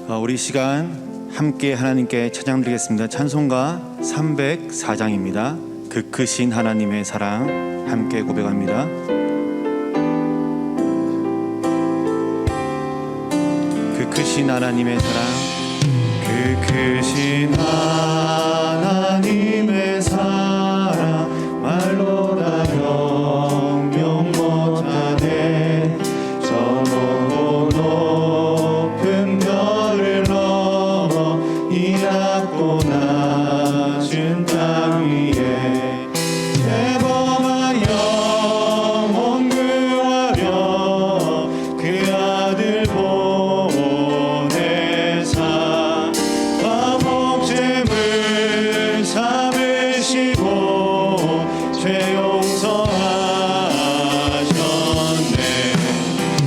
우리 시간 함께 하나님께 찬양드리겠습니다. 찬송가 304장입니다. 그 크신 하나님의 사랑 함께 고백합니다. 그 크신 하나님의 사랑, 그 크신 하나님의 사랑 말로 다 형용 못하네. 저 높은 별을 넘어 이 낮고 낮은 땅 위에 대범한 영혼 구하려 그 아들 보내사 화목제물 삼으시고 죄 용서하셨네.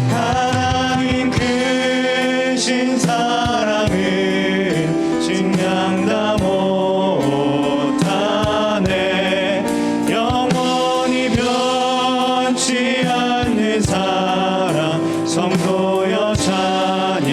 하나님 크신 사랑은 증량다 못하네. 영원히 변치 않는 사랑 성도여 찬양하세.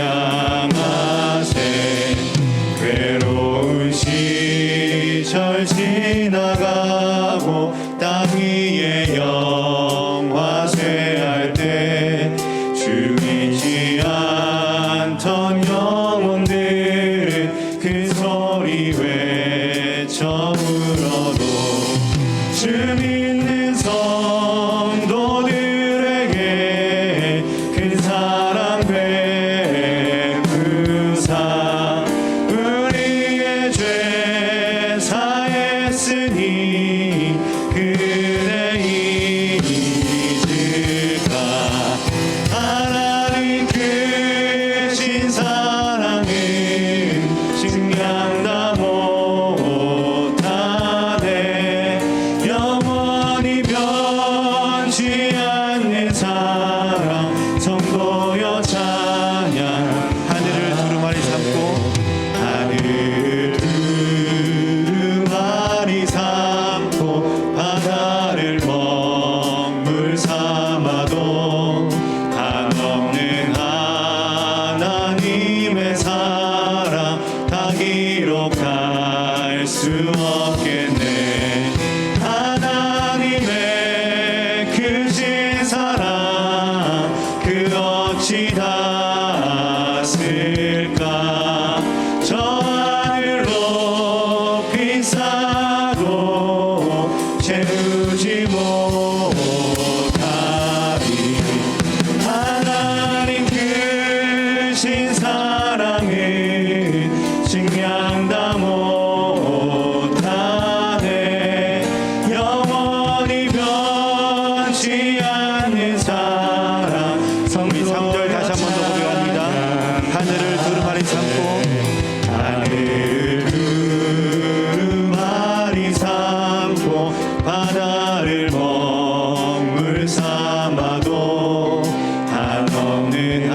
괴로운 시절 지나가고 땅 위에 영화쇠할 때 주 잊지 않던 영혼들은 그 소리 외쳐 울어도 주 믿는 성도들에게 그 사랑 베푸사 우리의 죄 사했으니 그대 잊을까. 하나님 크신 사랑은 증량다 못하네. 영원히 변치 않는 사랑 성도여 찬양. 하늘을 두루마리 삼고 하늘을 두루마리 삼고 바다를 먹물 삼아도 한없는 하나님의 사랑 다 기록할 수 없겠네. 하나님의 크신 사랑 그 어찌 닿았을까. 저 하늘 높이 쌓아도 채우지 못하리. 하나님 크신 사랑은 증량다 못하네. 영원히 변치 않는 사랑. 우리 3절 다시 한 번 더 고백합니다. 하늘을 두루마리 삼고 하늘을 두루마리 삼고 바다를 먹물 삼아도 한없는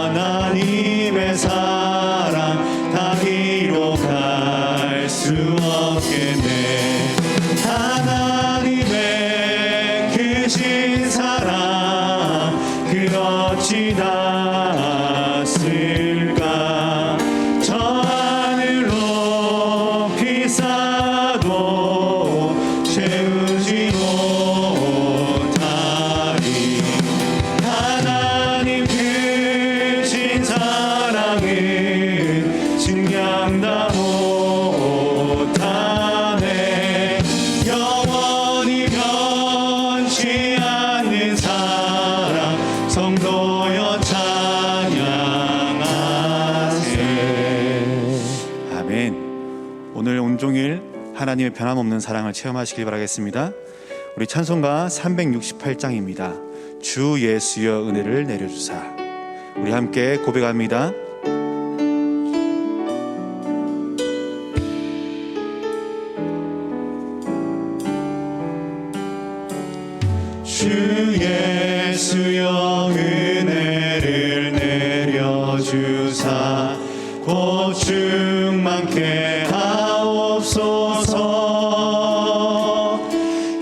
하나님의 사랑 다 기록할 수 없겠네. 하나님의 크신 사랑 그 어찌 닿았을까. 저 하늘 높이 쌓아도 채우지 못하리. 하나님 크신 사랑은 증량다 못하네. 영원히 변치 않는 사랑 성도여 찬양하세. 아멘. 오늘 온종일 하나님의 변함없는 사랑을 체험하시길 바라겠습니다. 우리 찬송가 368장입니다. 주 예수여 은혜를 내려주사. 우리 함께 고백합니다. 주 예수여 은혜를 내려주사 곧 충만케 하옵소서.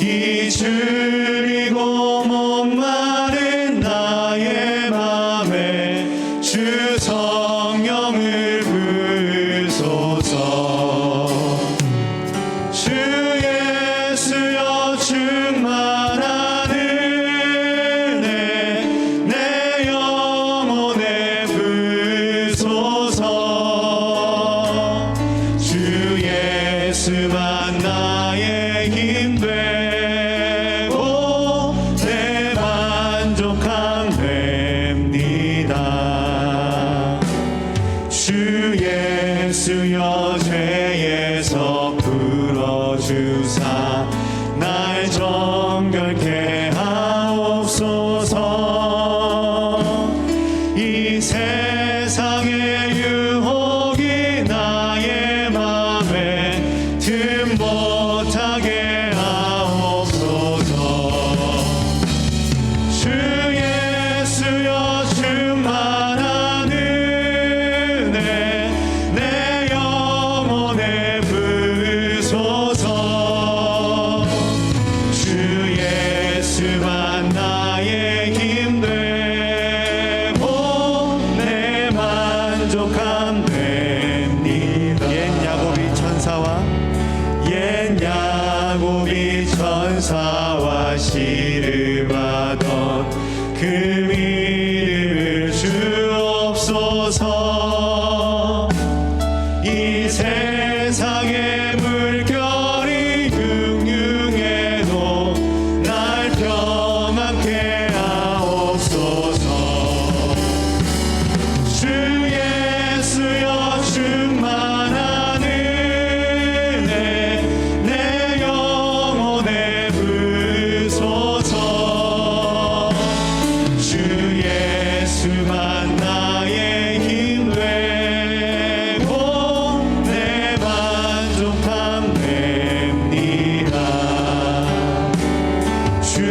이 줄이고 목마른 나의 맘에 주 성령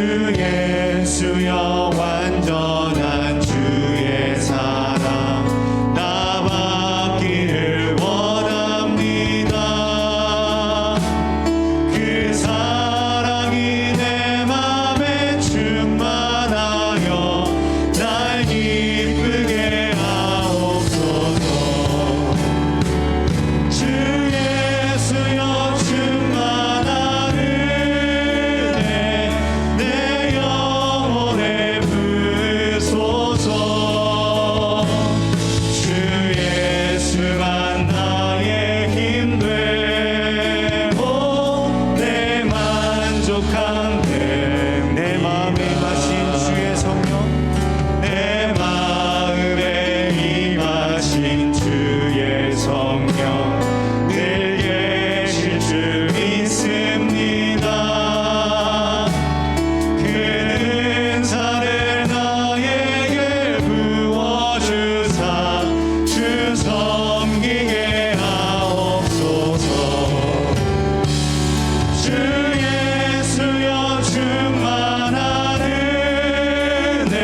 주 예수여 완전한 주의 사랑 나 받기를 원합니다. 그 사랑이 내 맘에 충만하여 날 기쁘게 하옵소서. 주 예수여 충만한 은혜 내 영혼에 부소서. 주 예수만 나의 힘 되고 내 만족한 내 마음에 임하신 주의 성령 내 마음에 임하신 주의 성령 늘 계실 줄 믿습니다. 그 은사를 나에게 부어주사 주 섬기게 하옵소서. 주 예수여 충만한 은혜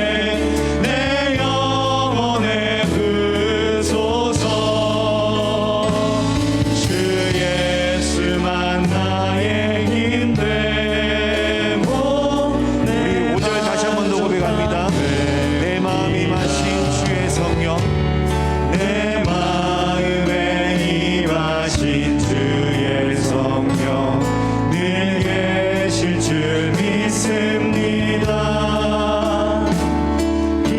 내 영혼에 부소서. 주 예수만 나의 힘 되고 우리 5절 다시 한 번 더 고백합니다. 내 마음이 임하신 주의 성령 내 마음에 임하신 주의 성령 늘 계실 줄 믿습니다. 그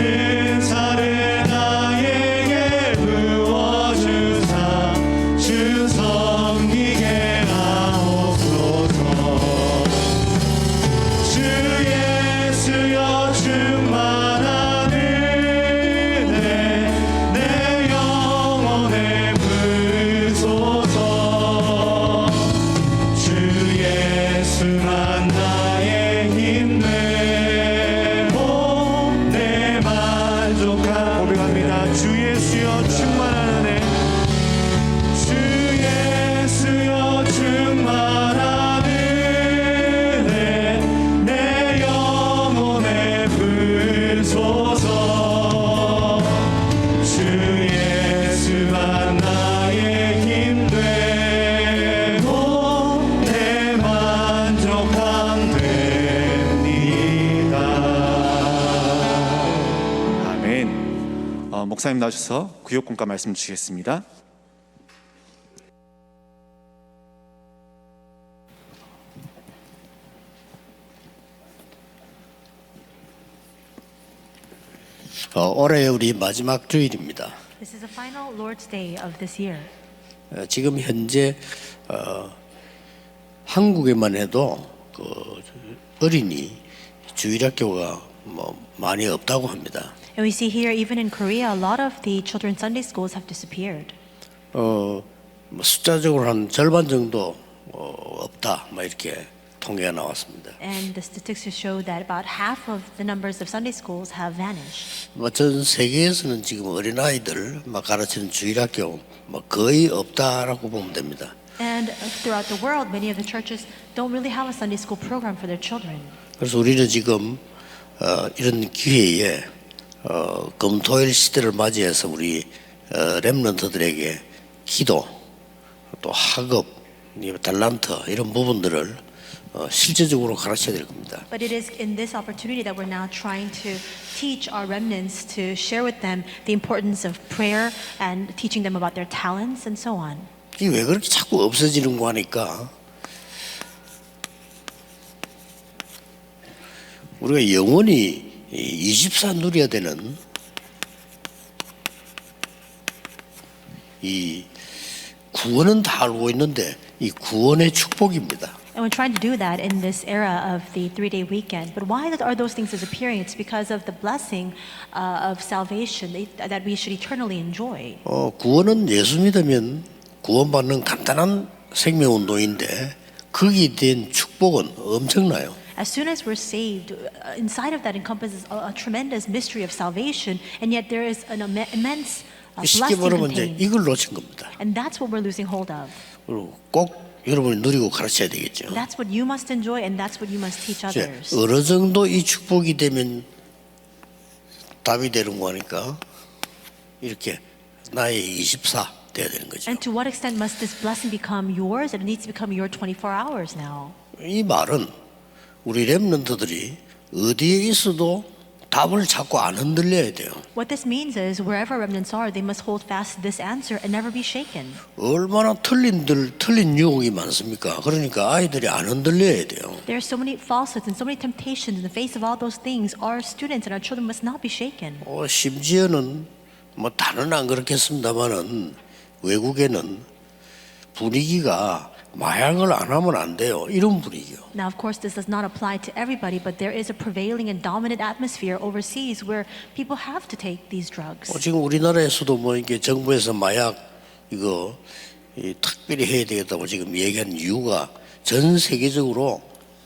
은사를 나에게 부어주사 주 섬기게 하옵소서. 주 예수여 충만한 은혜 내 영혼에 부소서. 주 예수만 나의 힘 되고 내 만족한 고백합니다. 주 예수여 충만한 은혜 주 예수여 충만한 은혜 내 영혼에 부소서. 주 예수만 나의 힘 되고 내 만족함 됩니다. 아멘. 목사님 나오셔서 구역공과 말씀 주시겠습니다. 올해 우리 마지막 주일입니다. This is the final Lord's Day of this year. 지금 현재 한국에만 해도 그 어린이 주일학교가 많이 없다고 합니다. And we see here, even in Korea, a lot of the children's Sunday schools have disappeared. 숫자적으로 한 절반 정도 없다, 이렇게 통계가 나왔습니다. And the statistics show that about half of the numbers of Sunday schools have vanished. 전 세계에서는 지금 어린아이들 가르치는 주일학교 거의 없다라고 보면 됩니다. And throughout the world, many of the churches don't really have a Sunday school program for their children. 그래서 우리는 지금 이런 기회에 금토일 시대를 맞이해서 우리 렘넌트들에게 기도, 또 학업, 달란트 이런 부분들을 실제적으로 가르쳐야 될 겁니다. But it is in this opportunity that we're now trying to teach our remnants, to share with them the importance of prayer and teaching them about their talents and so on. 이게 왜 그렇게 자꾸 없어지는 거 하니까 우리가 영원히 24 누려야 되는 이 구원은 다 알고 있는데 이 구원의 축복입니다. And we're trying to do that in this era of the 3-day weekend. But why are those things disappearing? It's because of the blessing of salvation that we should eternally enjoy. 구원은 예수 믿으면 구원받는 간단한 생명운동인데 거기에 대한 축복은 엄청나요. As soon as we're saved, inside of that encompasses a tremendous mystery of salvation, and yet there is an immense 쉽게 blessing 말하면 이제 contained. 이걸 놓친 겁니다. And that's what we're losing hold of. 그리고 꼭 여러분이 누리고 가르쳐야 되겠죠. That's what you must enjoy, and that's what you must teach 이제 others. 어느 정도 이 축복이 되면 답이 되는 거니까 이렇게 나의 24 돼야 되는 거죠. And to what extent must this blessing become yours? It needs to become your 24 hours now. 이 말은 우리 렘넌트들이 어디에 있어도 답을 찾고 안 흔들려야 돼요. What this means is wherever remnants are, they must hold fast to this answer and never be shaken. 얼마나 틀린 유혹이 많습니까? 그러니까 아이들이 안 흔들려야 돼요. There are so many falsehoods and so many temptations in the face of all those things. Our students and our children must not be shaken. 심지어는 뭐 다는 안 그렇겠습니다만은 외국에는 분위기가 마약을 안 하면 안 돼요. 이런 분위기요. Now, of course, this does not apply to everybody, but there is a prevailing and dominant atmosphere overseas where people have to take these drugs. 지금 우리나라에서도 뭐 이게 정부에서 마약 이거 특별히 해야 되겠다고 지금 얘기하는 이유가 전 세계적으로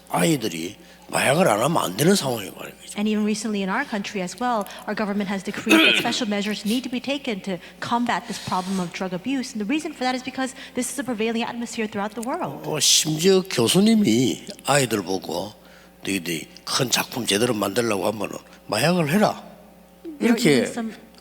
아이들이 마약을 안 하면 안 되는 상황이 말이죠. And even recently in our country as well, our government has decreed that special measures need to be taken to combat this problem of drug abuse. And the reason for that is because this is a prevailing atmosphere throughout the world. 심지어 교수님이 아이들 보고 너희들이 큰 작품 제대로 만들려고 하면은 마약을 해라 이렇게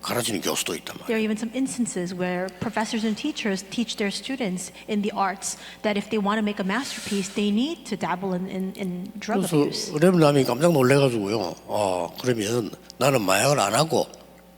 가르치는 교수도 있단 There are 말이에요. even some instances where professors and teachers teach their students in the arts that if they want to make a masterpiece, they need to dabble in drug abuse. 그래서 렘남이 깜짝 놀래가지고요. 그러면 나는 마약을 안 하고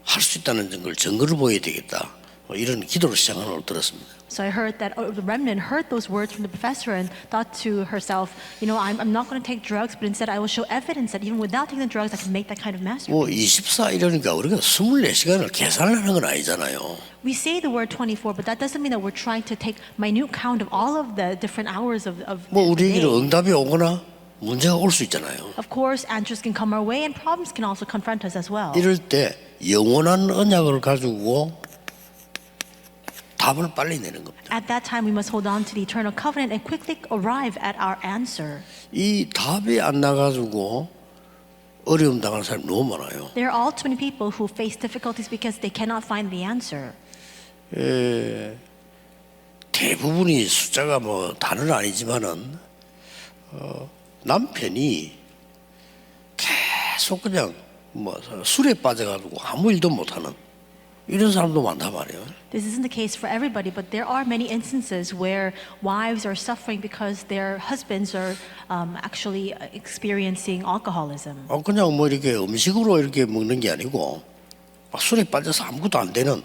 할 수 있다는 걸 증거를 보여야 되겠다. 이런 기도를 시작하는 걸 들었습니다. So I heard that the remnant heard those words from the professor and thought to herself, you know, I'm not going to take drugs, but instead I will show evidence that even without taking the drugs, I can make that kind of 뭐 masterpiece. 24 이러니까 우리가 24시간을 계산을 하는 건 아니잖아요. We say the word 24, but that doesn't mean that we're trying to take minute count of all of the different hours of 뭐 the 우리에게는 day. 응답이 오거나 문제가 올 수 있잖아요. Of course, answers can come our way and problems can also confront us as well. 이럴 때 영원한 언약을 가지고 답을 빨리 내는 겁니다. At that time, we must hold on to the eternal covenant and quickly arrive at our answer. 이 답이 안 나가지고 어려움 당하는 사람이 너무 많아요. There are all too many people who face difficulties because they cannot find the answer. 대부분이 숫자가 뭐 다는 아니지만은 남편이 계속 그냥 뭐 술에 빠져가지고 아무 일도 못하는 이런 사람도 많단 말이에요. This isn't the case for everybody, but there are many instances where wives are suffering because their husbands are actually experiencing alcoholism. 그냥 뭐 이렇게 음식으로 이렇게 먹는 게 아니고 막 술에 빠져서 아무것도 안 되는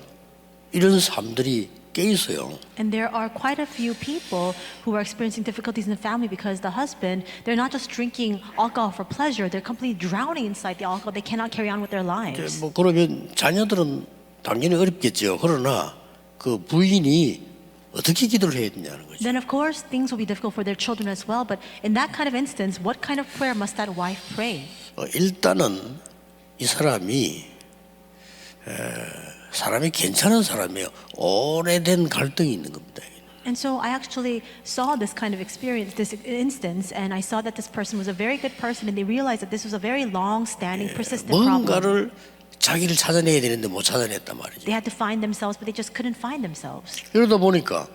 이런 사람들이 꽤 있어요. And there are quite a few people who are experiencing difficulties in the family because the husband, they're not just drinking alcohol for pleasure, they're completely drowning inside the alcohol. They cannot carry on with their lives. 뭐 그러면 자녀들은 당연히 어렵겠죠. 그러나 그 부인이 어떻게 기도를 해야 되냐는 거죠. Then of course things will be difficult for their children as well. But in that kind of instance, what kind of prayer must that wife pray? 일단은 이 사람이 괜찮은 사람이에요. 오래된 갈등이 있는 겁니다. And so I actually saw this kind of experience, this instance, and I saw that this person was a very good person, and they realized that this was a very long-standing, persistent problem. 뭔가를 자기를 찾아내야 되는데 못 찾아냈단 말이죠. They had to find themselves, but they just couldn't find themselves. 이러다 보니까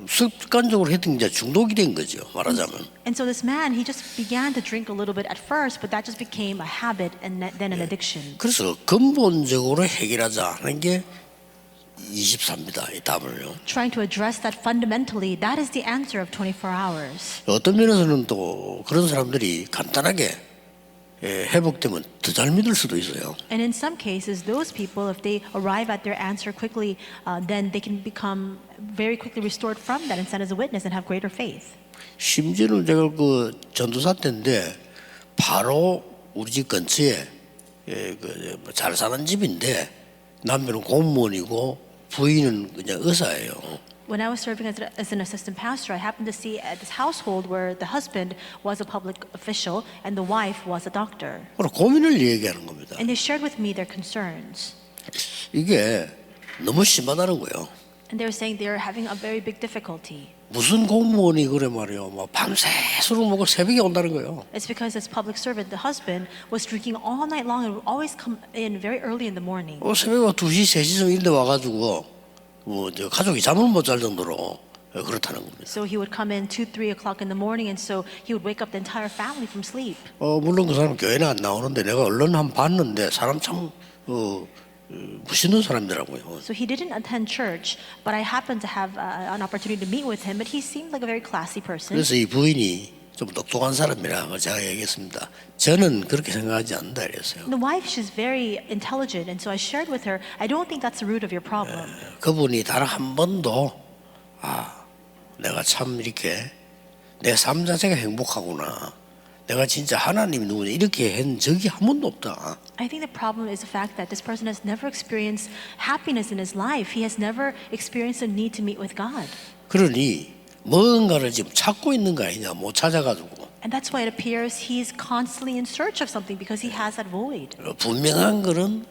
습관적으로 했던 게 중독이 된 거죠. 말하자면. And so this man, he just began to drink a little bit at first, but that just became a habit and then an addiction. 그래서 근본적으로 해결하자 하는 게 24입니다. 이 답을요. Trying to address that fundamentally, that is the answer of 24 hours. 어떤 면에서는 또 그런 사람들이 간단하게 회복되면 더 잘 믿을 수도 있어요. And in some cases, those people, if they arrive at their answer quickly, then they can become very quickly restored from that and stand as a witness and have greater faith. 심지어는 제가 그 전도사 때인데 바로 우리 집 근처에 잘 사는 집인데 남편은 공무원이고 부인은 그냥 의사예요. When I was serving as an assistant pastor, I happened to see at this household where the husband was a public official and the wife was a doctor. 그리고 고민을 얘기하는 겁니다. And they shared with me their concerns. 이게 너무 심하다는 거예요. And they were saying they are having a very big difficulty. 무슨 공무원이 그래 말이에요. 막 밤새 술을 먹고 새벽에 온다는 거예요. It's because this public servant, the husband, was drinking all night long and would always come in very early in the morning. 새벽 2시, 3시쯤 이런데 와가지고 저 가족이 잠을 못 잘 정도로 그렇다는 겁니다. So he would come in 2, 3 o'clock in the morning, and so he would wake up the entire family from sleep. 물론 그 사람 교회는 안 나오는데 내가 언론 한번 봤는데 사람 참 멋있는 사람이더라고요. So he didn't attend church, but I happened to have an opportunity to meet with him, but he seemed like a very classy person. 그래서 이 부인이 좀 똑똑한 사람이라 제가 얘기했습니다. 저는 그렇게 생각하지 않는다 이랬어요. The wife, she's very intelligent, and so I shared with her, I don't think that's the root of your problem. 그분이 단 한 번도 내가 참 이렇게 내 삶 자체가 행복하구나. 내가 진짜 하나님이 누구냐 이렇게 한 적이 한 번도 없다. I think the problem is the fact that this person has never experienced happiness in his life. He has never experienced a need to meet with God. 그러니 뭔가를 지금 찾고 있는 거 아니냐 못 찾아가지고. And that's why it appears he's constantly in search of something because he has that void. 분명한 거는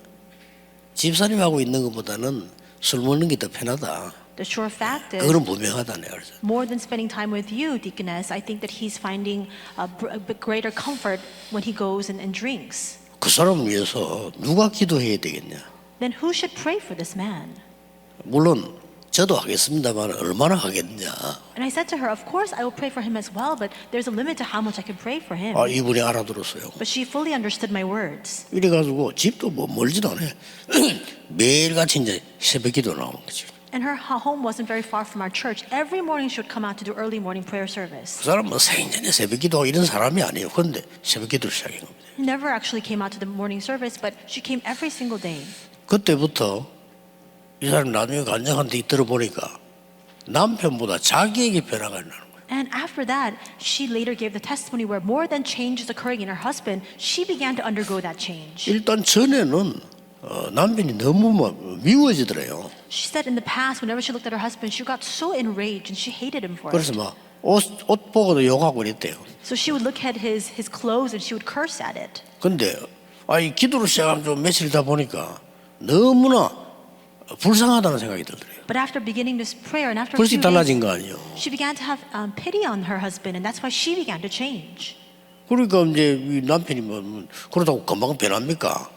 집사님하고 있는 것보다는 술 먹는 게 더 편하다. The sure fact is, 그거는 분명하다 내가 그래서. more than spending time with you, Deaconess, I think that he's finding a bit greater comfort when he goes and drinks. 그 사람을 위해서 누가 기도해야 되겠냐? Then who should pray for this man? 물론 저도 하겠습니다만 얼마나 하겠냐? And I said to her, of course I will pray for him as well, but there's a limit to how much I can pray for him. 이분이 알아들었어요. But she fully understood my words. 이래가지고 집도 뭐 멀지도 않아. 매일같이 이제 새벽기도 나오는 거지. And her home wasn't very far from our church. Every morning she would come out to do early morning prayer service. 그 사람 뭐 생전에 새벽기도 이런 사람이 아니에요. 그런데 새벽기도를 시작한 겁니다. Never actually came out to the morning service, but she came every single day. 그때부터 이 사람 나중에 간증한테 들어보니까 남편보다 자기에게 변화가 나는 거예요. And after that, she later gave the testimony where more than changes occurring in her husband, she began to undergo that change. 일단 전에는 남편이 너무 미워지더래요. She said in the past, whenever she looked at her husband, she got so enraged and she hated him for 그래서 it. 막 옷 보고도 욕하고 그랬대요. So she would look at his clothes and she would curse at it. 근데 이 기도를 시작한 좀 며칠 있다 보니까 너무나 불쌍하다는 생각이 들더래요. But after beginning this prayer and after a 벌써 few 달라진 days, 거 아니에요. she began to have pity on her husband, and that's why she began to change. 그러니까 이제 이 남편이 뭐 그러다고 금방 변합니까?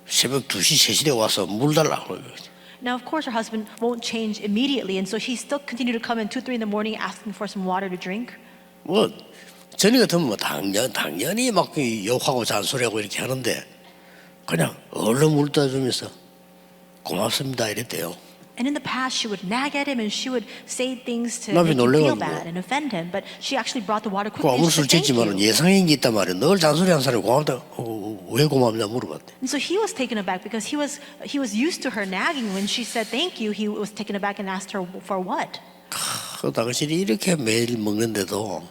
새벽 2시, 3시에 와서 물 달라고 그래요. Now, of course, her husband won't change immediately, and so he still continued to come in 2, 3 in the morning asking for some water to drink. 뭐 전에 같으면 뭐 당연히 막 욕하고 잔소리하고 이렇게 하는데 그냥 얼른 물 떠주면서 고맙습니다 이랬대요. And in the past, she would nag at him and she would say things to 남편이 make him feel 놀래가지고. bad and offend him. But she actually brought the water 그 quickly. 아무리 And she 술 said, thank 취했지만은 you. 예상인 게 있단 말이에요. 늘 잔소리하는 사람이 고맙다. 왜 고맙냐 물어봤대. And so he was taken aback because he was used to her nagging. When she said thank you, he was taken aback and asked her for what. 그 당신이 이렇게 매일 먹는데도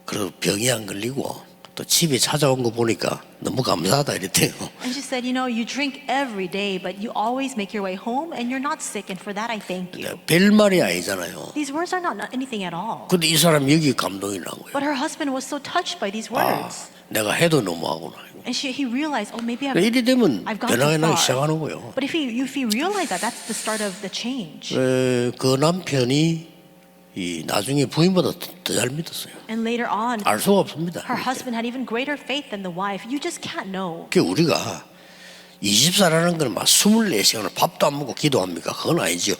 그래도 병이 안 걸리고 또 집에 찾아온 거 보니까 너무 감사하다 이랬대요. And she said, you know, you drink every day, but you always make your way home, and you're not sick, and for that I thank you. 별말이 아니잖아요. These words are not anything at all. 근데 이 사람 여기 감동이 난 거예요. But her husband was so touched by these words. 내가 해도 너무하구나. And he realized, oh, maybe 이래 되면 I've gone 변화가 too 나기 far. 시작하는 거예요. But if he realized that, that's the start of the change. 그 남편이 이 나중에 부인보다 더 잘 믿었어요. And later on, 알 수가 없습니다. her husband had even greater faith than the wife. You just can't know. 그 우리가 24라는 건 막 24시간을 밥도 안 먹고 기도합니까? 그건 아니죠.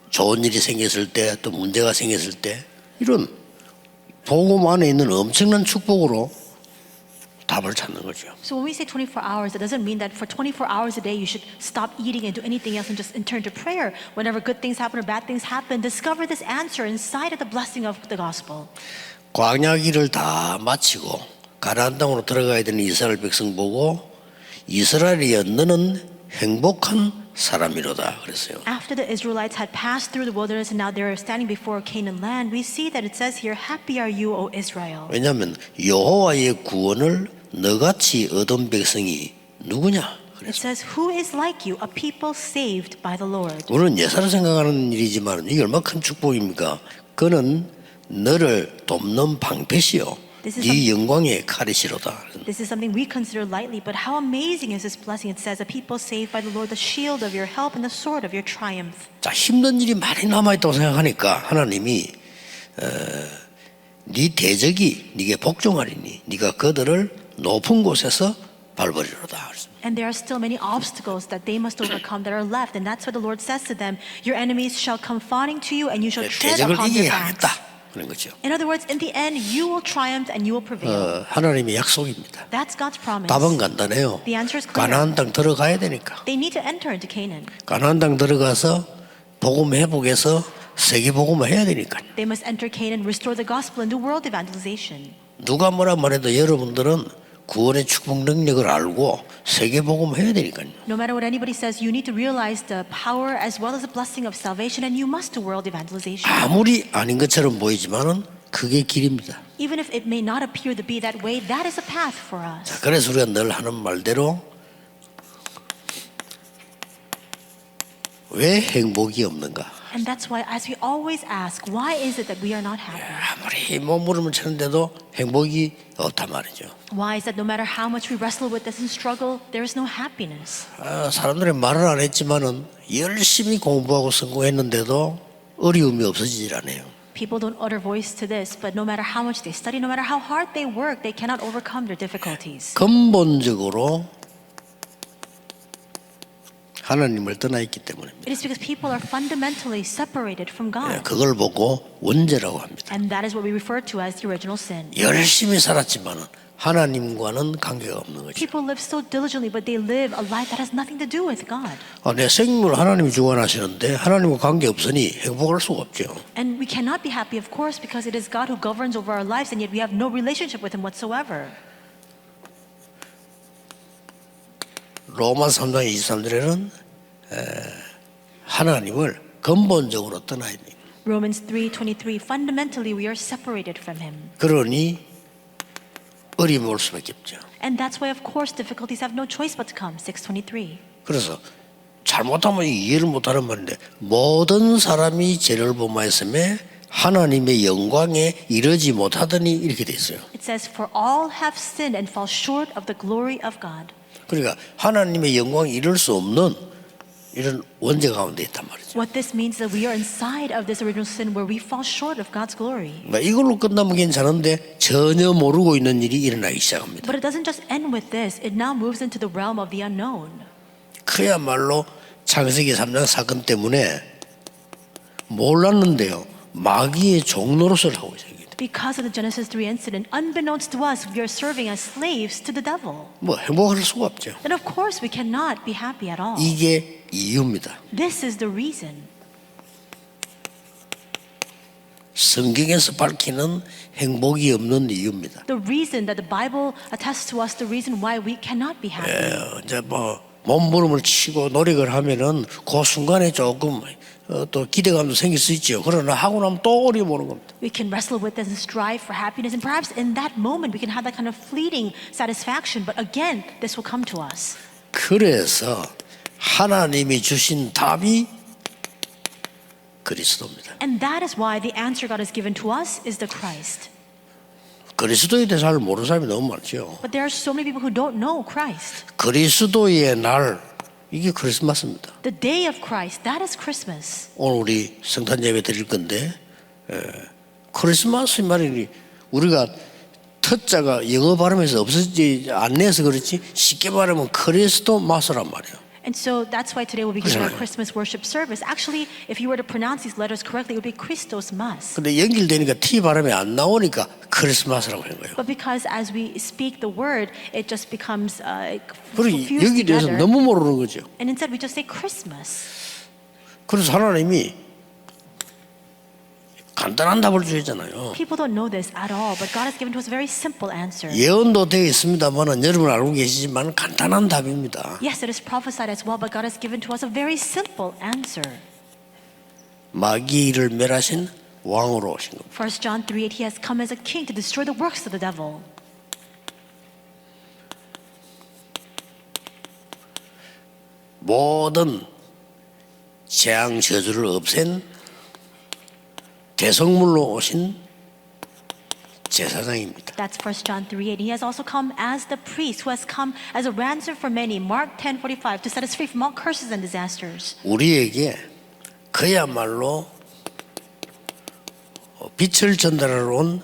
좋은 일이 생겼을 때, 또 문제가 생겼을 때 이런 복음 안에 있는 엄청난 축복으로 답을 찾는 거죠. So when we say 24 hours, it doesn't mean that for 24 hours a day you should stop eating and do anything else and just turn to prayer. Whenever good things happen or bad things happen, discover this answer inside of the blessing of the gospel. 광야길을 다 마치고 가나안 땅으로 들어가야 되는 이스라엘 백성 보고 이스라엘이여 너는 행복한 사람이로다 그랬어요. After the Israelites had passed through the wilderness and now they're standing before Canaan land, we see that it says here, happy are you, O Israel. 왜냐하면 여호와의 구원을 너같이 얻은 백성이 누구냐? It says, who is like you, a people saved by the Lord. 우리는 예사를 생각하는 일이지만 이게 얼마나 큰 축복입니까? 그는 너를 돕는 방패시요 네 영광의 칼이시로다. This is something we consider lightly, but how amazing is this blessing? It says, a people saved by the Lord, the shield of your help and the sword of your triumph. 자, 힘든 일이 많이 남아있다고 생각하니까 하나님이 네 대적이 네게 복종하리니 네가 그들을 높은 곳에서 밟으리로다. And there are still many obstacles that they must overcome that are left. And that's why the Lord says to them, your enemies shall come fawning to you and you shall tread 대적을 upon their 이기게 backs. 하겠다. 그런 거죠. In other words, in the end, you will triumph and you will prevail. 하나님의 약속입니다. That's God's promise. 답은 간단해요. The answer is clear. 가나안 땅 들어가야 되니까. They need to enter into Canaan. 가나안 땅 들어가서 복음 회복해서 세계 복음을 해야 되니까. They must enter Canaan, restore the gospel, and do world evangelization. 누가 뭐라 말해도 여러분들은 구원의 축복 능력을 알고 세계 복음을 해야 되니까요. No matter what anybody says, you need to realize the power as well as the blessing of salvation, and you must do world evangelization. 아무리 아닌 것처럼 보이지만은 그게 길입니다. Even if it may not appear to be that way, that is a path for us. 자, 그래서 우리가 늘 하는 말대로 왜 행복이 없는가? And that's why, as we always ask, why is it that we are not happy? 아무리 몸부림을 치는데도 행복이 없단 말이죠. Why is that no matter how much we wrestle with this and struggle, there is no happiness? 사람들이 말을 안 했지만은 열심히 공부하고 성공했는데도 어려움이 없어지질 않아요. People don't utter voice to this, but no matter how much they study, no matter how hard they work, they cannot overcome their difficulties. 근본적으로 하나님을 떠나 있기 때문입니다. It is because people are fundamentally separated from God. 그걸 보고 원죄라고 합니다. And that is what we refer to as the original sin. 열심히 살았지만은 하나님과는 관계가 없는 거죠. People live so diligently, but they live a life that has nothing to do with God. 내 생명을 하나님이 주관하시는데 하나님과 관계 없으니 행복할 수가 없죠. And we cannot be happy, of course, because it is God who governs over our lives, and yet we have no relationship with Him whatsoever. 로마 3장 23절에는 하나님을 근본적으로 떠나야 돼요. Romans 3:23, fundamentally we are separated from Him. 그러니 어려움이 올 수밖에 없죠. And that's why, of course, difficulties have no choice but to come. 6:23. 그래서 잘못하면 이해를 못하는 말인데 모든 사람이 죄를 범하였음에 하나님의 영광에 이르지 못하더니 이렇게 돼 있어요. It says, for all have sinned and fall short of the glory of God. 그러니까 하나님의 영광에 이를 수 없는 이런 원죄 가운데 있단 말이죠. What this means is that we are inside of this original sin where we fall short of God's glory. 이걸로 끝나면 괜찮은데 전혀 모르고 있는 일이 일어나기 시작합니다. But it doesn't just end with this. It now moves into the realm of the unknown. 그야말로 창세기 3장 사건 때문에 몰랐는데요. 마귀의 종노릇을 하고 있어요. Because of the Genesis 3 incident, unbeknownst to us, we are serving as slaves to the devil. 행복할 수가 없죠. Then of course we cannot be happy at all. 이게 이유입니다. This is the reason. 성경에서 밝히는 행복이 없는 이유입니다. The reason that the Bible attests to us, the reason why we cannot be happy. 이제 몸부림을 치고 노력을 하면은 그 순간에 조금 또 기대감도 생길 수 있죠. 그러나 하고 나면 또 어려움 오는 겁니다. We can wrestle with this and strive for happiness, and perhaps in that moment we can have that kind of fleeting satisfaction. But again, this will come to us. 그래서 하나님이 주신 답이 그리스도입니다. And that is why the answer God has given to us is the Christ. 그리스도에 대해서 잘 모르는 사람이 너무 많죠. But there are so many people who don't know Christ. 그리스도의 날 이게 크리스마스입니다. The day of Christ, that is Christmas. 오늘 우리 성탄 예배 드릴 건데 크리스마스 말이 우리가 터자가 영어 발음에서 없어지지 않네서 그렇지 쉽게 말하면 크리스도 마스란 말이에요. And so that's why today we'll be giving our Christmas worship service. Actually, if you were to pronounce these letters correctly, it would be Christos Mas. 근데 연결되니까 T 발음이 안 나오니까 크리스마스라고 한 거예요. But because as we speak the word, it just becomes 그리고 fused 여기 대해서 together. 너무 모르는 거죠. And instead we just say Christmas. 그래서 하나님이 간단한 답을 주셨잖아요. People don't know this at all, but God has given to us a very simple answer. 예언도 되어 있습니다만 여러분 알고 계시지만 간단한 답입니다. Yes, it is prophesied as well, but God has given to us a very simple answer. 마귀를 멸하신 왕으로 오신 겁니다. 1 John 3:8, He has come as a king to destroy the works of the devil. 모든 재앙 저주를 없앤 대성물로 오신 제사장입니다. That's 1 John 3:8. He has also come as the priest who has come as a ransom for many. Mark 10:45 to set us free from all curses and disasters. 우리에게 그야말로 빛을 전달하러 온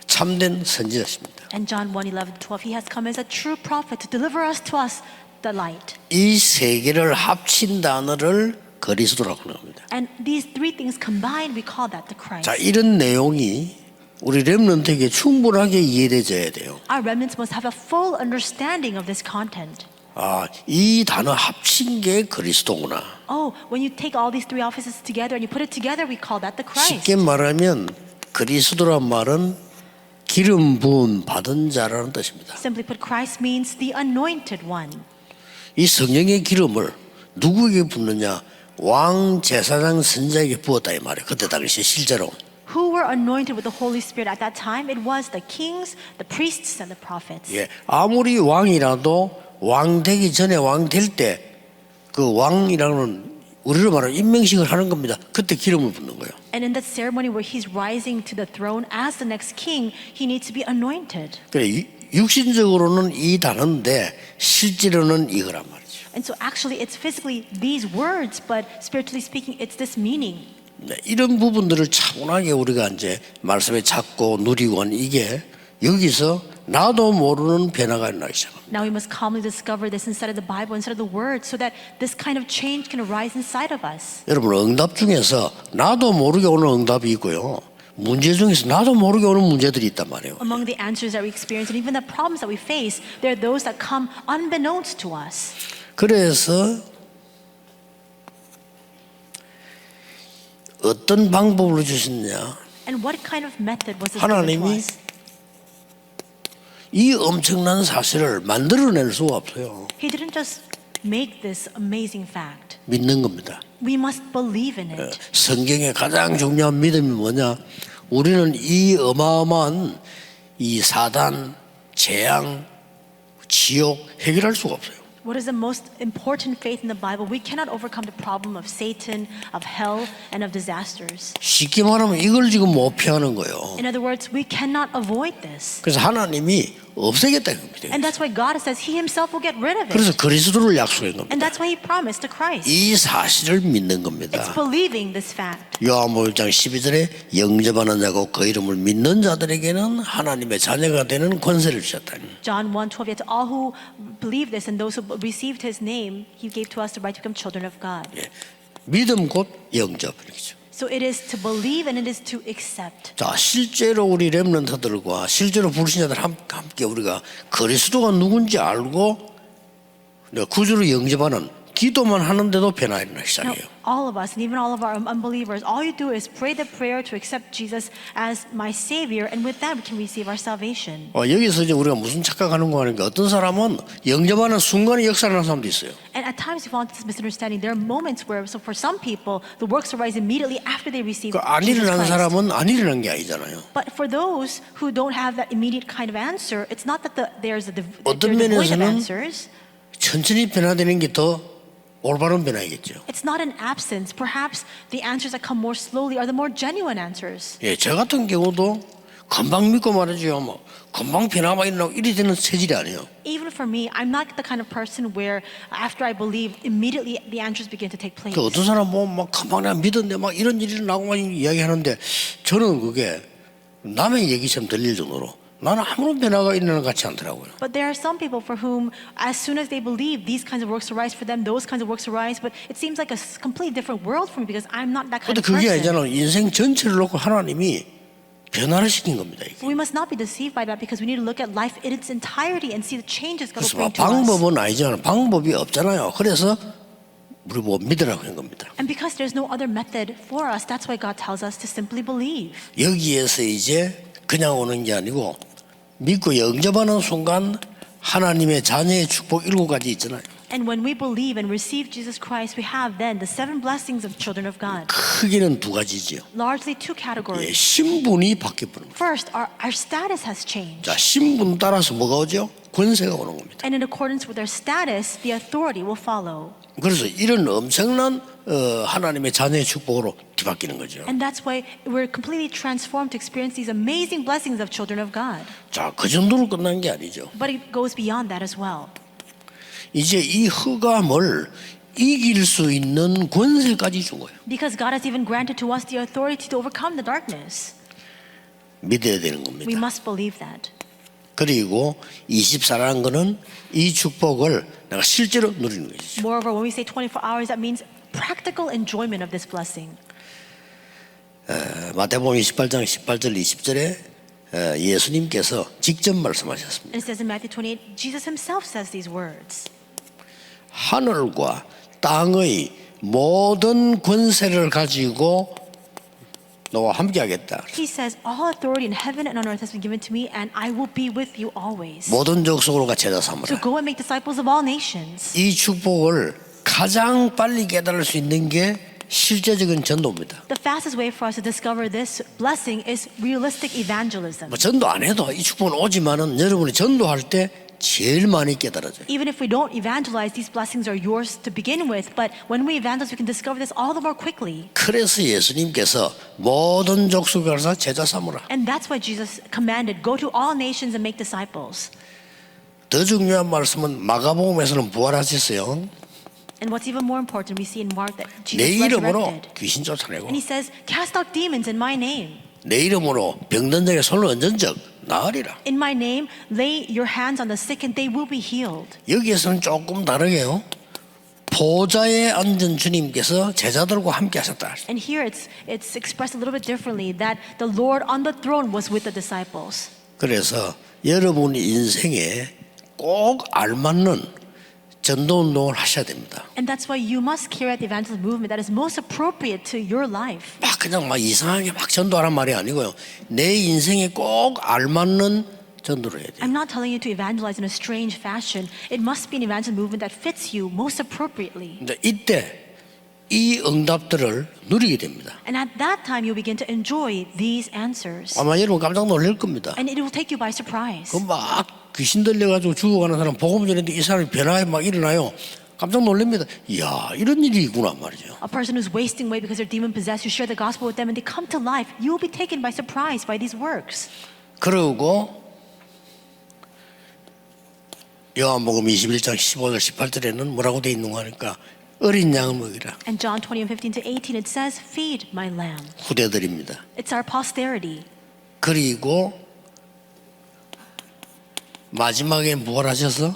참된 선지자십니다. And John 1:11-12, he has come as a true prophet to deliver us to us the light. 이 세 개를 합친 단어를 그리스도라고 하는 겁니다. And these three things combined, we call that the Christ. 자, 이런 내용이 우리 렘넌트에게 충분하게 이해되어야 돼요. Our remnants must have a full understanding of this content. 아, 이 단어 합친 게 그리스도구나. Oh, when you take all these three offices together and you put it together, we call that the Christ. 쉽게 말하면 그리스도란 말은 기름 부음 받은 자라는 뜻입니다. Simply put, Christ means the anointed one. 이 성령의 기름을 누구에게 붓느냐? 왕, 제사장, 선자에게 부었다 이 말이에요. 그때 당시 실제로. Who were anointed with the Holy Spirit at that time? It was the kings, the priests, and the prophets. 예, 아무리 왕이라도 왕 되기 전에 왕 될 때 그 왕이라는 우리로 말하면 임명식을 하는 겁니다. 그때 기름을 붓는 거예요. And in that ceremony where he's rising to the throne as the next king, he needs to be anointed. 그래, 육신적으로는 이 단어인데 실제로는 이거란 말이죠. And so actually it's physically these words, but spiritually speaking, it's this meaning. 네, 이런 부분들을 차분하게 우리가 이제 말씀에 찾고 누리고 하는 이게 여기서 나도 모르는 변화가 일어나기 시작합니다. Now we must calmly discover this inside of the Bible, inside of the Word, so that this kind of change can arise inside of us. 여러분 응답 중에서 나도 모르게 오는 응답이 있고요. 문제 중에서 나도 모르게 오는 문제들이 있단 말이에요. Among the answers that we experience and even the problems that we face, there are those that come unbeknownst to us. 그래서 어떤 방법으로 주셨냐? And what kind of method was this given to 하나님이 us? 이 엄청난 사실을 만들어낼 수가 없어요. He didn't just make this amazing fact. 믿는 겁니다. We must believe in it. 성경의 가장 중요한 믿음이 뭐냐? 우리는 이 어마어마한 이 사단, 재앙, 지옥 해결할 수가 없어요. What is the most important faith in the Bible? We cannot overcome the problem of Satan, of hell, and of disasters. 쉽게 말하면 이걸 지금 못 피하는 거예요. In other words, we cannot avoid this. 그래서 하나님이 없애겠다는 겁니다. And that's why God says He Himself will get rid of 그래서 it. 그리스도를 약속한 겁니다. And that's why He promised to Christ. 이 사실을 믿는 겁니다. It's believing this fact. 요한복음 1장 12절에 영접하는 자고 그 이름을 믿는 자들에게는 하나님의 자녀가 되는 권세를 주셨다. John 1:12. Yet to all who believe this and those who received His name, He gave to us the right to become children of God. 예. 믿음 곧 영접 이렇게죠. So it is to believe and it is to accept. 자, 실제로 우리 렘넌트들과 실제로 부르신 자들 함께 우리가 그리스도가 누군지 알고 구주로 영접하는 기도만 하는데도 변화 일어나기 Now, 시작해요. all of us and even all of our unbelievers, all you do is pray the prayer to accept Jesus as my Savior, and with that we can receive our salvation. 여기서 이제 우리가 무슨 착각하는 거 하니까 어떤 사람은 영접하는 순간에 역사를 하는 사람도 있어요. And at times we fall into this misunderstanding. There are moments where, so for some people, the works arise immediately after they receive 안 Jesus 일어난 Christ. 사람은 안 일어난 게 아니잖아요. But for those who don't have that immediate kind of answer, it's not that there's 어떤 they're devoid of 면에서는 answers. 천천히 변화되는 게 더 올바른 변화이겠죠. It's not an absence. Perhaps the answers that come more slowly are the more genuine answers. 예, 저 같은 경우도 금방 믿고 말이죠. 뭐 금방 변화가 일어나고 이리 되는 체질이 아니에요. Even for me, I'm not the kind of person where after I believe, immediately the answers begin to take place. 그 어떤 사람 보면 막 금방 내가 믿었는데 막 이런 일이 나고 막 이야기하는데 저는 그게 남의 얘기처럼 들릴 정도로 나는 아무런 변화가 일어나는 것 같지 않더라고요. But there are some people for whom, as soon as they believe, these kinds of works arise for them, those kinds of works arise, but it seems like a completely different world for me because I'm not that kind 근데 of 그게 person. 아니잖아요. 인생 전체를 놓고 하나님이 변화를 시킨 겁니다. 이게. We must not be deceived by that because we need to look at life in its entirety and see the changes God 그래서 will 뭐 bring to us. 방법은 아니잖아요. 방법이 없잖아요. 그래서 우리 뭐 믿으라고 한 겁니다. And because there's no other method for us, that's why God tells us to simply believe. 여기에서 이제 그냥 오는 게 아니고 믿고 영접하는 순간 하나님의 자녀의 축복 7가지 있잖아요. And when we believe and receive Jesus Christ, we have then the 7 blessings of children of God. 크게는 2가지죠. Largely 2 예, categories. 신분이 바뀌어버린 거예요. First, our status has changed. 자, 신분 따라서 뭐가 오죠? 권세가 오는 겁니다. And in accordance with our status, the authority will follow. 그래서 이런 엄청난 하나님의 자녀의 축복으로 뒤바뀌는 거죠. And that's why we're completely transformed to experience these amazing blessings of children of God. 자, 그 정도로 끝난 게 아니죠. But it goes beyond that as well. 이제 이 흑암을 이길 수 있는 권세까지 준 거예요. Because God has even granted to us the authority to overcome the darkness. 믿어야 되는 We 겁니다. must believe that. 그리고 24라는 거는 이 축복을 내가 실제로 누리는 것이죠. Moreover, when we say 24 hours, that means practical enjoyment of this blessing. 마태복음 28장 18절 20절에 예수님께서 직접 말씀하셨습니다. And it says in Matthew 28, Jesus himself says these words. 하늘과 땅의 모든 권세를 가지고 너와 함께하겠다. He says, all authority in heaven and on earth has been given to me, and I will be with you always. 모든 족속으로 제자 So 삼으라. go and make disciples of all nations. 이 축복을 가장 빨리 깨달을 수 있는 게 실제적인 전도입니다. The fastest way for us to discover this blessing is realistic evangelism. 뭐 전도 안 해도 이 축복은 오지만은 여러분이 전도할 때 제일 많이 깨달아져요. Even if we don't evangelize, these blessings are yours to begin with. But when we evangelize, we can discover this all the more quickly. 그래서 예수님께서 모든 족속을 가서 제자 삼으라. And that's why Jesus commanded, go to all nations and make disciples. 더 중요한 말씀은 마가복음에서는 부활하셨어요. And what's even more important, we see in Mark that 내 Jesus 이름으로 resurrected. 귀신 쫓아내고 And he says, cast out demons in my name. 내 이름으로 병든 자에게 손을 얹은 적 나으리라. In my name, lay your hands on the sick and they will be healed. 여기에서는 조금 다르게요. 보좌에 앉은 주님께서 제자들과 함께 하셨다. And here it's expressed a little bit differently, that the Lord on the throne was with the disciples. 그래서 여러분 인생에 꼭 알맞는 전도 운동을 하셔야 됩니다. And that's why you must carry out the evangelism movement that is most appropriate to your life. 막 그냥 막 이상하게 막 전도하란 말이 아니고요. 내 인생에 꼭 알맞는 전도를 해야 돼요. I'm not telling you to evangelize in a strange fashion. It must be an evangelism movement that fits you most appropriately. 근데 이때 이 응답들을 누리게 됩니다. And at that time, you'll begin to enjoy these answers. 아마 여러분 깜짝 놀랄 겁니다. And it will take you by surprise. 그 막 귀신 들려가지고 죽어가는 사람 복음 전했는데 이 사람이 변화에 막 일어나요. 깜짝 놀랍니다. 이야, 이런 일이 있구나 말이죠. A person who's wasting away because they're demon possessed, you share the gospel with them and they come to life. You will be taken by surprise by these works. 그리고 요한복음 21장 15절 18절에는 뭐라고 돼 있는 거 하니까 어린 양을 먹이라. And John 20:15 to 18, it says, feed my lamb. 후대들입니다. It's our posterity. 그리고 마지막에 부활하셔서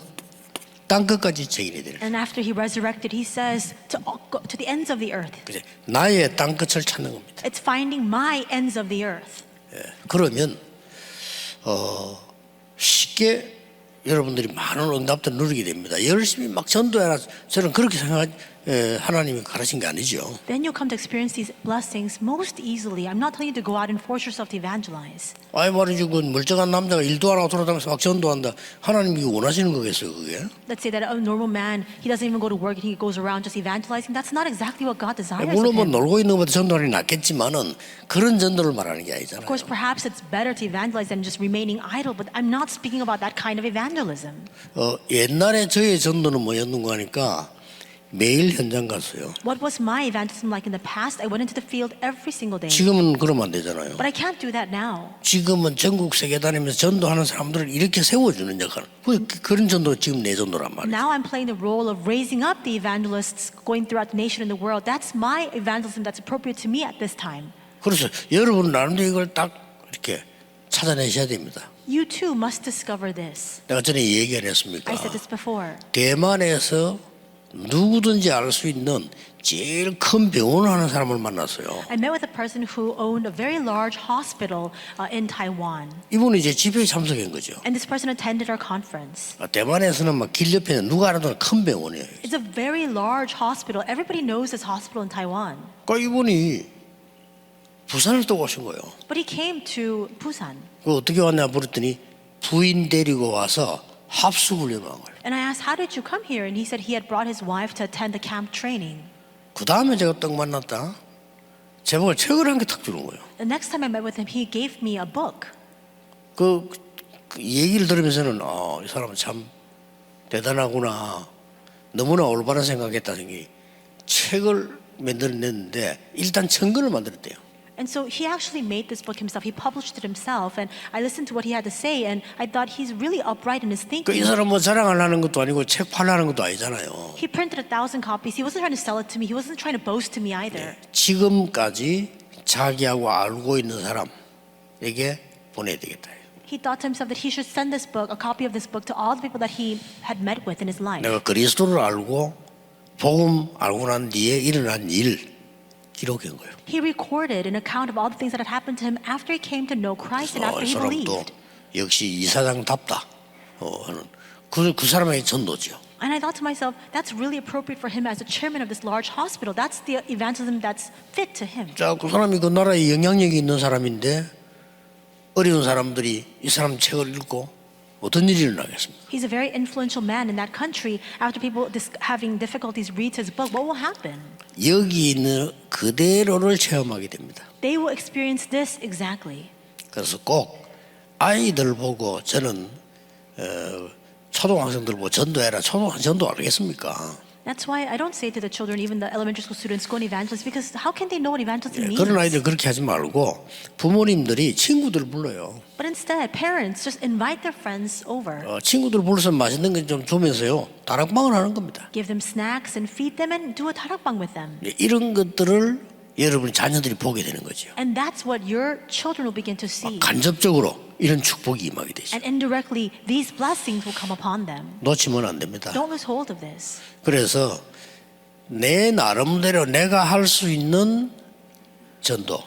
땅 끝까지 증인이 되라. And after he resurrected, he says to the ends of the earth. 그래, 나의 땅 끝을 찾는 겁니다. It's finding my ends of the earth. 그러면 쉽게 여러분들이 많은 응답들을 누리게 됩니다. 열심히 막 전도해라. 저는 그렇게 하나님이 가르친 게 아니죠. Then you'll come to experience these blessings most easily. I'm not telling you to go out and force yourself to evangelize. 아이 말이지 그 멀쩡한 남자가 일도 안 하고 돌아다니면서 막 전도한다. 하나님이 원하시는 거겠어요, 그게? Let's say that a normal man, he doesn't even go to work and he goes around just evangelizing. That's not exactly what God desires of 물론 뭐 him. 놀고 있는 것보다 전도하는 게 낫겠지만은 그런 전도를 말하는 게 아니잖아요. Of course, perhaps it's better to evangelize than just remaining idle, but I'm not speaking about that kind of evangelism. 옛날에 저의 전도는 뭐였는가 하니까 매일 현장 갔어요. What was my evangelism like in the past? I went into the field every single day. 지금은 그러면 안 되잖아요. But I can't do that now. 지금은 전국 세계 다니면서 전도하는 사람들을 이렇게 세워주는 역할. 그런 전도 지금 내 전도란 말이에요. Now I'm playing the role of raising up the evangelists going throughout the nation and the world. That's my evangelism that's appropriate to me at this time. 그래서 여러분 나름대로 이걸 딱 이렇게 찾아내셔야 됩니다. You too must discover this. 내가 전에 얘기 안 했습니까? I said this before. 대만에서 누구든지 알 수 있는 제일 큰 병원을 하는 사람을 만났어요. I met with a person who owned a very large hospital in Taiwan. 이분이 이제 집회에 참석한 거죠. And this person attended our conference. 대만에서는 막 길 옆에 누가 알아도 큰 병원이에요. It's a very large hospital. Everybody knows this hospital in Taiwan. 그러니까 이분이 부산을 또 오신 거예요. But he came to Busan. 그 어떻게 왔냐 물었더니 부인 데리고 와서 합숙훈련을 한 거예요. And I asked, how did you come here? And he said he had brought his wife to attend the camp training. 그 다음에 제가 딱 만났다. 제목을 책을 한 개 탁 주는 거예요. The next time I met with him, he gave me a book. 그 얘기를 들으면서는 이 사람은 참 대단하구나. 너무나 올바른 생각했다는 게 책을 만들어냈는데 일단 천권을 만들었대요. And so he actually made this book himself. He published it himself. And I listened to what he had to say, and I thought he's really upright in his 이 thinking. 사람 뭐 자랑하려는 것도 아니고 책 팔려는 것도 아니잖아요. He printed 1,000 copies. He wasn't trying to sell it to me. He wasn't trying to boast to me either. 지금까지 자기하고 알고 있는 사람에게 보내야 되겠다. He thought to himself that he should send this book, a copy of this book, to all the people that he had met with in his life. 내가 그리스도를 알고 복음 알고 난 뒤에 일어난 일 기록한 거예요. He recorded an account of all the things that had happened to him after he came to know Christ and after 이 he 사람도 believed. 역시 이사장답다 하는 그 사람의 전도죠. And I thought to myself, that's really appropriate for him as a chairman of this large hospital. That's the evangelism that's fit to him. 자, 그 사람이 그 나라에 영향력이 있는 사람인데 어려운 사람들이 이 사람 책을 읽고 어떤 일이 일어나겠습니까? He's a very influential man in that country. After people having difficulties read his book, what will happen? 여기 있는 그대로를 체험하게 됩니다. They will experience this exactly. 그래서 꼭 아이들 보고 저는 초등학생들 보고 전도해라. 초등학생 전도 알겠습니까? That's why I don't say to the children, even the elementary school students, go and evangelize, because how can they know what evangelism means? 그런 아이들 그렇게 하지 말고 부모님들이 친구들 불러요. But instead, parents just invite their friends over. 친구들 불러서 맛있는 거 좀 주면서요. 다락방을 하는 겁니다. Give them snacks and feed them and do a tarakbang with them. 이런 것들을 여러분 자녀들이 보게 되는 거죠. And that's what your children will begin to see. 간접적으로 이런 축복이 임하게 되죠. And indirectly, these blessings will come upon them. 놓치면 안 됩니다. Don't lose hold of this. 그래서 내 나름대로 내가 할 수 있는 전도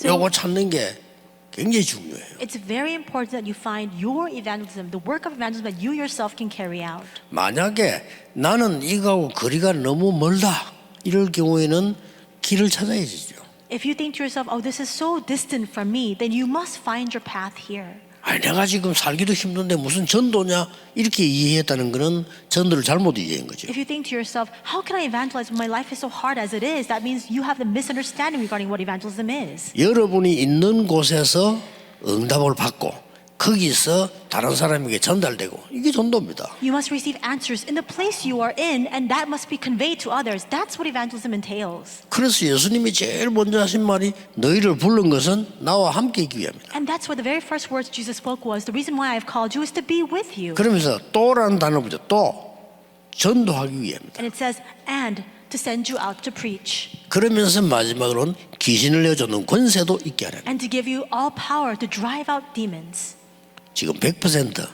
요거 찾는 게 굉장히 중요해요. It's very important that you find your evangelism, the work of evangelism that you yourself can carry out. 만약에 나는 이거하고 거리가 너무 멀다 이럴 경우에는 길을 찾아야죠. If you think to yourself, oh, this is so distant from me, then you must find your path here. 아니 내가 지금 살기도 힘든데 무슨 전도냐 이렇게 이해했다는 것은 전도를 잘못 이해한 거죠. If you think to yourself, how can I evangelize when my life is so hard as it is? That means you have the misunderstanding regarding what evangelism is. 여러분이 있는 곳에서 응답을 받고 거기서 다른 사람에게 전달되고 이게 전도입니다. You must receive answers in the place you are in, and that must be conveyed to others. That's what evangelism entails. 그래서 예수님이 제일 먼저 하신 말이 너희를 부른 것은 나와 함께 있기 위함이다. And that's what the very first words Jesus spoke was, the reason why I've called you is to be with you. 그러면서 또라는 단어 보죠. 또 전도하기 위함이다. And it says, and to send you out to preach. 그러면서 마지막으로는 귀신을 내쫓는 권세도 있게 하라. And to give you all power to drive out demons. 지금 100%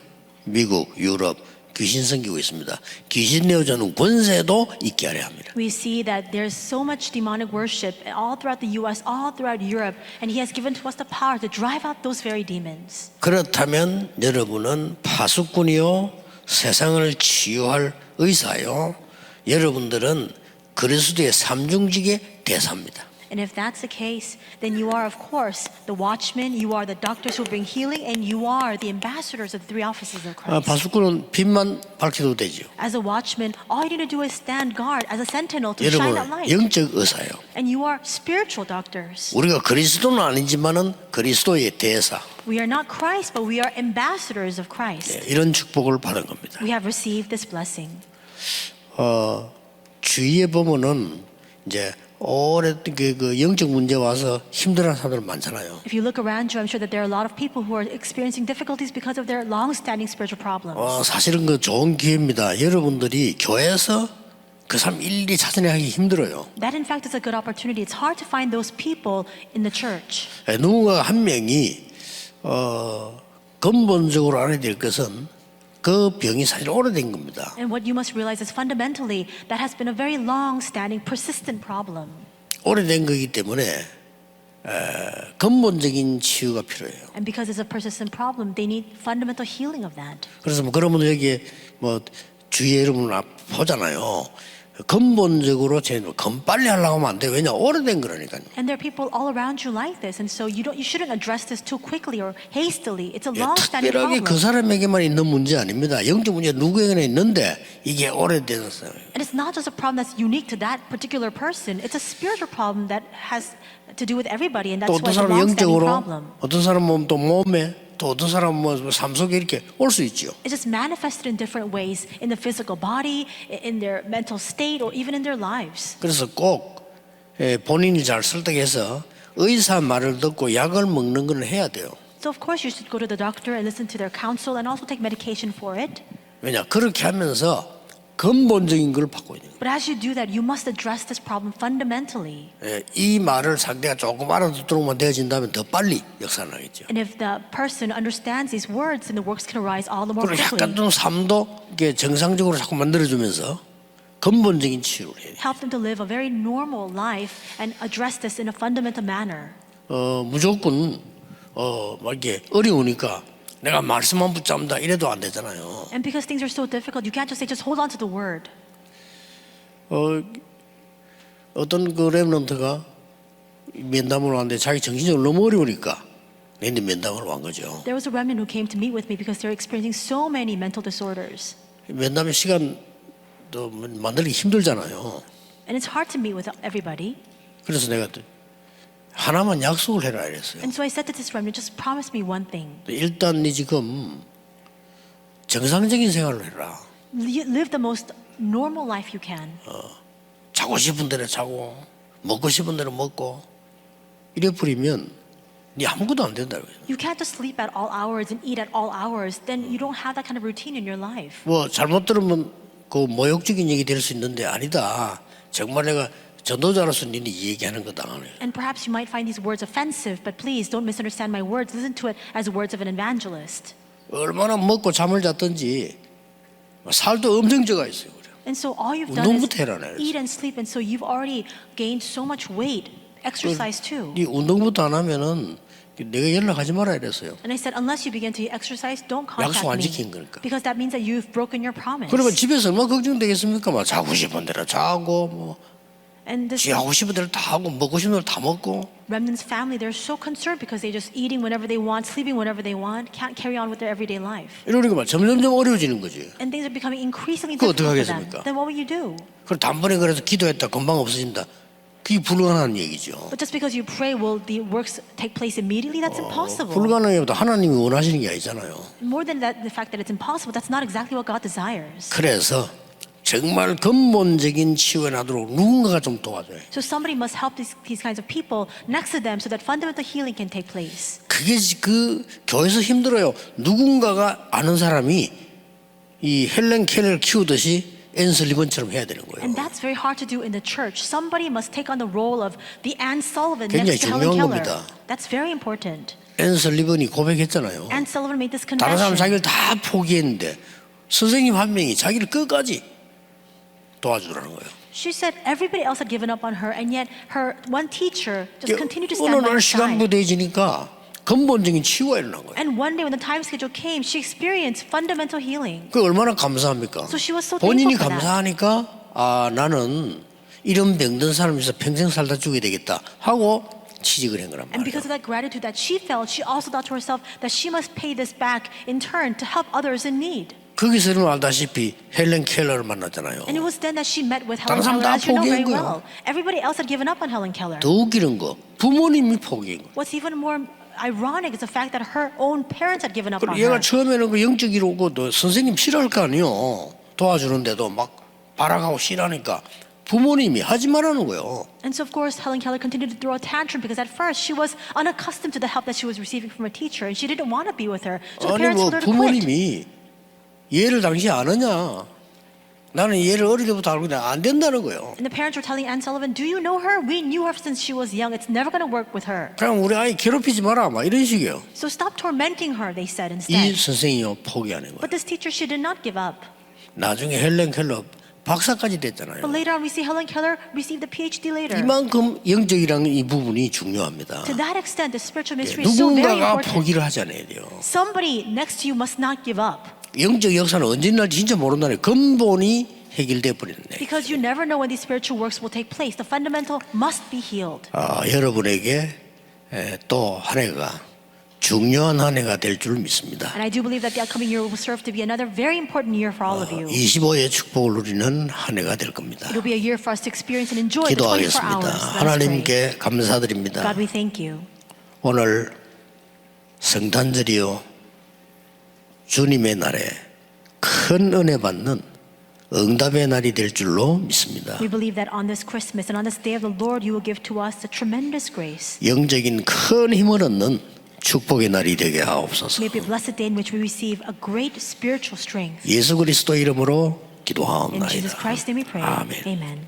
미국, 유럽 귀신 섬기고 있습니다. 귀신 내쫓는 권세도 있게 하려 합니다. We see that there's so much demonic worship all throughout the U.S., all throughout Europe, and He has given to us the power to drive out those very demons. 그렇다면 여러분은 파수꾼이요 세상을 치유할 의사요. 여러분들은 그리스도의 삼중직의 대사입니다. And if that's the case, then you are, of course, the watchmen, you are the doctors who bring healing, and you are the ambassadors of the three offices of Christ. 파수꾼은 빛만 밝혀도 되죠. As a watchman, all you need to do is stand guard as a sentinel to shine that 여러분은 light. 영적 의사요. And you are spiritual doctors. 우리가 그리스도는 아니지만은 그리스도의 대사. We are not Christ, but we are ambassadors of Christ. 이런 축복을 받은 겁니다. We have received this blessing. 주위에 보면은 이제 오래 그 영적 문제 와서 힘들어하는 사람들 많잖아요. If you look around you, I'm sure that there are a lot of people who are experiencing difficulties because of their long-standing spiritual problems. 사실은 그 좋은 기회입니다. 여러분들이 교회에서 그 사람 일일이 찾아내기 힘들어요. That in fact is a good opportunity. It's hard to find those people in the church. 누군가 한 명이 근본적으로 알아야 될 것은 그 병이 사실 오래된 겁니다. And what you must realize is fundamentally that has been a very long-standing, persistent problem. 오래된 거기 때문에 근본적인 치유가 필요해요. And because it's a persistent problem, they need fundamental healing of that. 그래서 그러면 여기 주위에 여러분 보잖아요. 근본적으로 빨리 하려고 하면 안 돼. 왜냐 오래된 거라니까요. And there are people all around you like this, and so you shouldn't address this too quickly or hastily. It's a long-standing 특별하게 problem. 그 사람에게만 있는 문제 아닙니다. 영적 문제 누구에게나 있는데 이게 오래된 거예요. And it's not just a problem that's unique to that particular person. It's a spiritual problem that has to do with everybody, and that's 또 why 어떤 it's a 사람은 long-standing 영적으로, problem. 어떤 사람은 또 몸에, 또 어떤 사람은 삶 속에 이렇게 올 수 있죠. It's just manifested in different ways in the physical body, in their mental state, or even in their lives. 그래서 꼭 본인이 잘 설득해서 의사 말을 듣고 약을 먹는 건 해야 돼요. So of course you should go to the doctor and listen to their counsel and also take medication for it. 왜냐 그렇게 하면서 근본적인 걸 바꿔야 돼요. But as you do that, you must address this problem fundamentally. 이 말을 상대가 조금 알아듣도록만 되어진다면 더 빨리 역사를 하겠죠. And if the person understands these words, then the works can arise all the more 그리고 quickly. 약간 좀 삶도 이게 정상적으로 자꾸 만들어주면서 근본적인 치유를 해야 돼요. Help them to live a very normal life and address this in a fundamental manner. 무조건 막 이게 어려우니까 내가 말씀만 붙잡는다 이래도 안 되잖아요. And because things are so difficult, you can't just say, just hold on to the word. 어떤 그 렘넌트가 면담을 왔는데 자기 정신적으로 너무 어려우니까 근데 면담을 온 거죠. There was a remnant who came to meet with me because they're experiencing so many mental disorders. 면담의 시간도 만들기 힘들잖아요. And it's hard to meet with everybody. 그래서 내가 하나만 약속을 해라 이랬어요. And so I said to this remnant, just promise me one thing. 일단 네 지금 정상적인 생활을 해라. Live the most normal life you can. 자고 싶은 대로 자고 먹고 싶은 대로 먹고 이래 버리면 네 아무것도 안 된다. You can't just sleep at all hours and eat at all hours. Then you don't have that kind of routine in your life. 뭐 잘못 들으면 그 모욕적인 얘기 될 수 있는데 아니다. 정말 내가 전도자로서 니네 얘기하는 거다. And perhaps you might find these words offensive, but please don't misunderstand my words. Listen to it as words of an evangelist. 얼마나 먹고 잠을 잤든지 살도 엄청 쪄가 있어요. And so all you've done is 운동부터 해라. eat and sleep, and so you've already gained so much weight. Exercise too. 네 운동부터 안 하면은 내가 연락하지 마라 이랬어요. And I said, unless you begin to exercise, don't 약속 안 contact 지킨 me. 거니까. Because that means that you've broken your promise. 그러면 집에서 얼마나 걱정되겠습니까? 막 자고 싶은 대로 자고 뭐 And this 하고 싶은 대로 다 하고 먹고 싶은 대로 다 먹고 remnant's family, they're so concerned because they're just eating whenever they want, sleeping whenever they want, can't carry on with their everyday life. 이러니까 막 점점점 어려워지는 거지. And things are becoming increasingly 그거 difficult 어떻게 for them. 하겠습니까? Then what will you do? 그럼 단번에 그래서 기도했다 금방 없어진다. 그게 불가능한 얘기죠. But just because you pray, will the works take place immediately? That's impossible. 불가능해도 하나님이 원하시는 게 아니잖아요. More than that, the fact that it's impossible, that's not exactly what God desires. 그래서 정말 근본적인 치유에 나도록 누군가가 좀 도와줘요. So somebody must help these kinds of people next to them so that fundamental healing can take place. 그게 그 교회에서 힘들어요. 누군가가 아는 사람이 이 헬렌 켈러를 키우듯이 앤서 리번처럼 해야 되는 거예요. And that's very hard to do in the church. Somebody must take on the role of the Anne Sullivan 굉장히 next to Helen 중요한 Keller. 겁니다. That's very important. 앤서 리번이 고백했잖아요. Anne Sullivan made this 다른 사람 confession. 자기를 다 포기했는데 선생님 한 명이 자기를 끝까지 도와주라는 거예요. She said everybody else had given up on her, and yet her one teacher just continued to 어느 stand by 날 her side. 시간부 되지니까 근본적인 치유가 일어난 거예요. And one day when the time schedule came, she experienced fundamental healing. 그 얼마나 감사합니까? So she was so 본인이 thankful for that. 감사하니까 아 나는 이런 병든 사람에서 평생 살다 죽어야 되겠다 하고 취직을 한 거란 And 말이에요. because of that gratitude that she felt, she also thought to herself that she must pay this back in turn to help others in need. 거기서는 알다시피 헬렌 켈러를 만났잖아요. And it was then that she met with 다른 Helen 사람 Keller, 다 as you know very 포기한 거예요. well. Everybody else had given up on Helen Keller. 더 웃기는 거 부모님이 포기한 거예요. What's even more ironic is the fact that her own parents had given up on 그리고 얘가 her. 처음에는 그 영적 이로고 너 선생님 싫어할 거 아니에요. 도와주는데도 막 발악하고 싫어하니까 부모님이 하지 말라는 거예요. And so of course Helen Keller continued to throw a tantrum because at first she was unaccustomed to the help that she was receiving from her teacher and she didn't want to be with her. So the 아니 parents 뭐 told her to quit. 부모님이 얘를 당시 아느냐? 나는 얘를 어릴 때부터 알고 있는데 안 된다는 거예요. And the parents were telling Anne Sullivan, do you know her? We knew her since she was young. It's never going to work with her. 그냥 우리 아이 괴롭히지 마라 막 이런 식이에요. So stop tormenting her, they said 이 instead. 선생님이 포기하는 거예요. But this teacher, she did not give up. 나중에 헬렌 켈러 박사까지 됐잖아요. But later on we see Helen Keller received a PhD later. 이만큼 영적이라는 이 부분이 중요합니다. To that extent, the spiritual ministry is so very 누군가가 important. 포기를 하지 않아야 돼요. Somebody next to you must not give up. 영적 역사는 언제 날지 진짜 모른다는 근본이 해결돼 버리는 거예요. Because you never know when these spiritual works will take place. The fundamental must be healed. 여러분에게 또 한 해가 중요한 한 해가 될 줄 믿습니다. And I do believe that the upcoming year will serve to be another very important year for all of you. 25의 축복을 누리는 한 해가 될 겁니다. It will be a year for us to experience and enjoy the 24 기도하겠습니다. hours. Let us pray. 하나님께 감사드립니다. God, we thank you. 오늘 성탄절이요 주님의 날에 큰 은혜 받는 응답의 날이 될 줄로 믿습니다. We believe that on this Christmas and on this day of the Lord, you will give to us a tremendous grace. 영적인 큰 힘을 얻는 축복의 날이 되게 하옵소서. May it be a blessed day in which we receive a great spiritual strength. 예수 그리스도 이름으로 기도하옵나이다. In Jesus Christ's name we pray. 아멘. Amen.